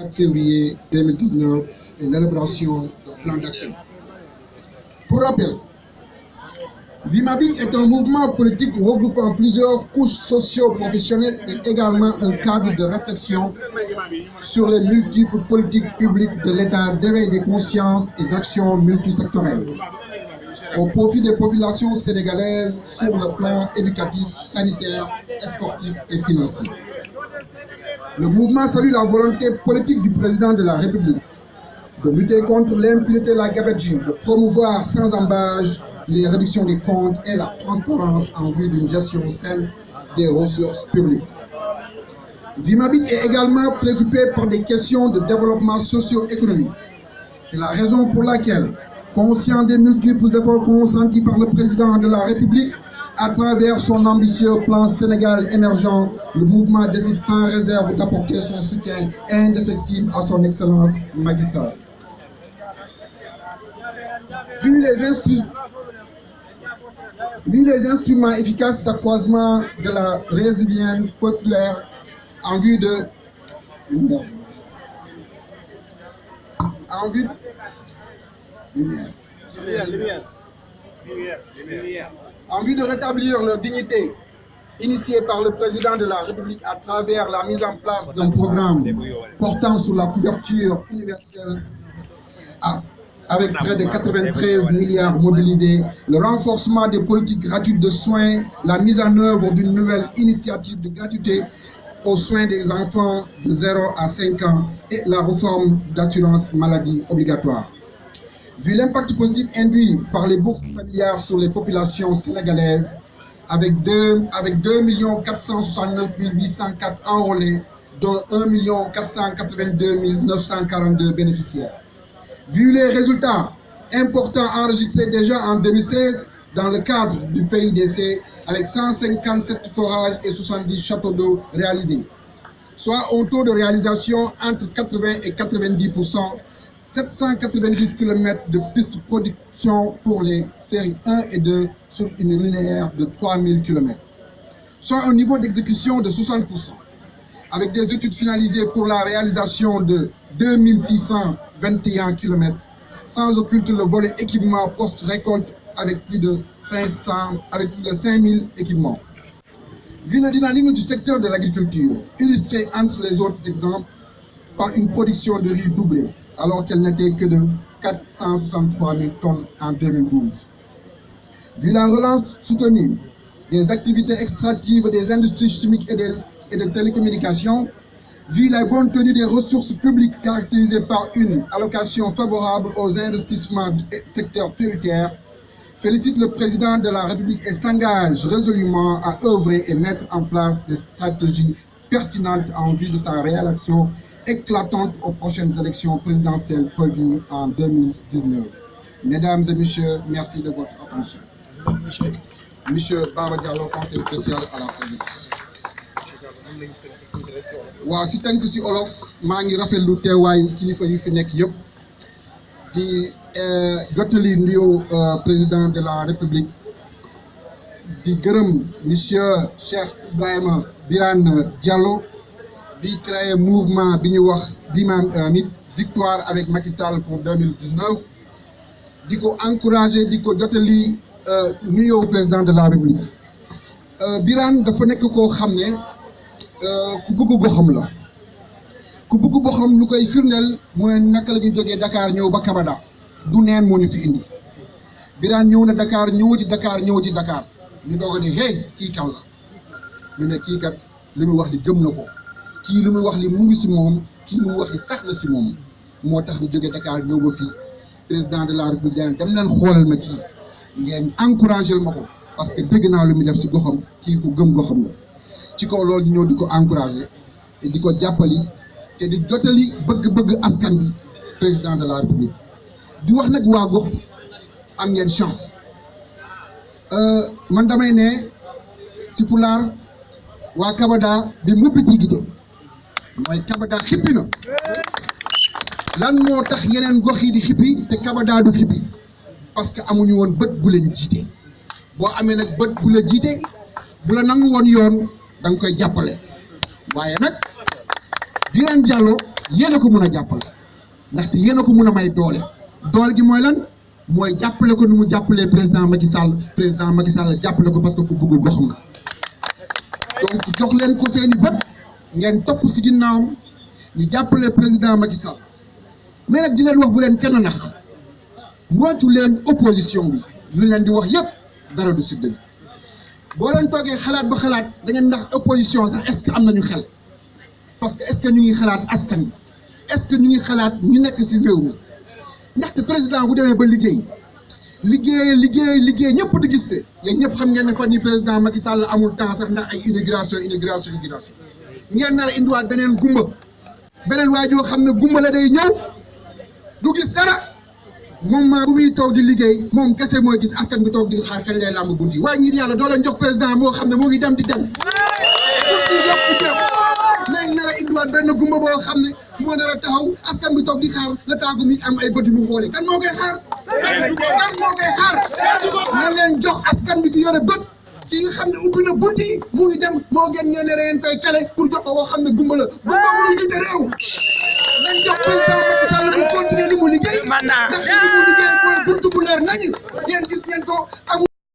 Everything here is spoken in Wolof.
4 février 2019 et l'élaboration d'un plan d'action. Pour rappel, Vimabit est un mouvement politique regroupant plusieurs couches socio-professionnelles et également un cadre de réflexion sur les multiples politiques publiques de l'État d'éveil des consciences et d'actions multisectorielles au profit des populations sénégalaises sur le plan éducatif, sanitaire, sportif et financier. Le mouvement salue la volonté politique du président de la République de lutter contre l'impunité et la gabegie, de promouvoir sans embâche les réductions des comptes et la transparence en vue d'une gestion saine des ressources publiques. Vimabit est également préoccupé par des questions de développement socio-économique. C'est la raison pour laquelle, conscient des multiples efforts consentis par le président de la République à travers son ambitieux plan Sénégal émergent, le mouvement décide sans réserve d'apporter son soutien indéfectible à son excellence Macky Sall. Vu les instruments efficaces d'accroissement de la résilience populaire en vue de rétablir leur dignité, initiée par le président de la République à travers la mise en place d'un programme portant sur la couverture universelle avec près de 93 milliards mobilisés, le renforcement des politiques gratuites de soins, la mise en œuvre d'une nouvelle initiative de gratuité aux soins des enfants de 0 à 5 ans et la réforme d'assurance maladie obligatoire. Vu l'impact positif induit par les bourses familiales sur les populations sénégalaises, avec 2 469 804 enrôlés, dont 1 482 942 bénéficiaires. Vu les résultats importants enregistrés déjà en 2016 dans le cadre du PIDC, avec 157 forages et 70 châteaux d'eau réalisés, soit un taux de réalisation entre 80 et 90%, 790 km de pistes de production pour les séries 1 et 2 sur une linéaire de 3000 km, soit un niveau d'exécution de 60%, avec des études finalisées pour la réalisation de 2621 km, sans occulter le volet équipement post-récolte avec plus de 5000 équipements. Vu le dynamisme du secteur de l'agriculture, illustré entre les autres exemples par une production de riz doublée, alors qu'elle n'était que de 463 000 tonnes en 2012. Vu la relance soutenue des activités extractives des industries chimiques et de télécommunications, vu la bonne tenue des ressources publiques caractérisées par une allocation favorable aux investissements du secteur prioritaire, félicite le président de la République et s'engage résolument à œuvrer et mettre en place des stratégies pertinentes en vue de sa réélection éclatante aux prochaines élections présidentielles prévues en 2019. Mesdames et messieurs, merci de votre attention. Monsieur Baba Diallo, conseiller spécial à la présidence. waaw si tënk si olof maa ngi rafetlu teewaayu kilifa yu fi nekk yëpp di jottali nuyoo président de la République di gërëm monsieur Cheikh Ibrahima Birane Diallo bi créé mouvement bi ñu wax Vimabit victoire avec Macky Sall pour 2019 di ko encouragé di ko jottali nuyoo président de la République Birane dafa nekk koo xam ne ku bëgg goxam la ku bëgg goxam lu koy firndeel mooy naka la ñu jógee Dakar ñëw ba Kabada du neen moo ñu fi indi Birane ñëw na Dakar ñëw ci Dakar ñu doog a ne hey kii kan la ñu ne kii kat li muy wax li gëm na ko kii li muy wax li mu ngi si moom kii li muy wax li sax na si moom moo tax ñu jógee Dakar ñëw ba fii président de la République dem leen xoolal ma kii ngeen encouragé ma ko parce que dégg naa lu muy def si goxam kii ku gëm goxam la. ci kaw loolu di ñëw di ko encouragé te di ko jàppali te di jotali bëgg-bëgg askan bi président de la République di wax nag waa gox bi am ngeen chance man damay ne si pulaar waa Kabada bi mëppiti gite mooy Kabada xippi na lan moo tax yeneen gox yi di xippi te Kabada du xippi parce que amuñu woon bët bu leen jiite boo amee nag bët bu la jiite bu la nangu woon yoon da nga koy jàppale waaye nag Birane Diallo yéen a ko mun a jàppale ndaxte yéen a ko mun a may doole gi mooy lan mooy jàppale ko nu mu jàppalee président Macky Sall jàppale ko parce que ku bëgg goxam la donc jox leen ko seeni bët ngeen topp si ginnaawam ñu jàppale président Macky Sall mais nag di leen wax bu leen kenn nax moytu leen opposition bi lu leen di wax yëpp dara du si dëgg boo leen toogee xalaat ba xalaat da ngeen ndax opposition sax est-ce que am nañu xel parce que est-ce que ñu ngi xalaat askan bi est-ce que ñu ngi xalaat ñu nekk si réew mi ndaxte président bu demee ba liggéey ñëpp di gis te yéen ñëpp xam ngeen ne fan ni président Macky Sall amul temps sax ndax ay inauguration ngeen nar a indiwaat beneen waay joo xam ne gumba la day ñëw du gis dara moom bu muy toog di liggéey moom kese mooy gis askan bi toog di xaar kañ lay làmb bunti waaye ngir yàlla doo leen jox président moo xam ne moo ngi dem di dem bunti yëpp bu dem léegi nar a indiwaat benn gumba boo xam ne moo nar a taxaw askan bi toog di xaar la taagu mi am ay bët yu mu xoolee kan moo koy xaar na leen jox askan bi ki yore bët ki nga xam ne ubbi na bunti yi mu ngi dem moo gën ngeen ne reen koy kale pour jox ko koo xam ne gumba la gumba mënul jiite réew nañ jox président Macky Sall mu continuer li mu liggéey ndax li mu liggéey mooy buntu bu leer nañu yéen gis ngeen ko amul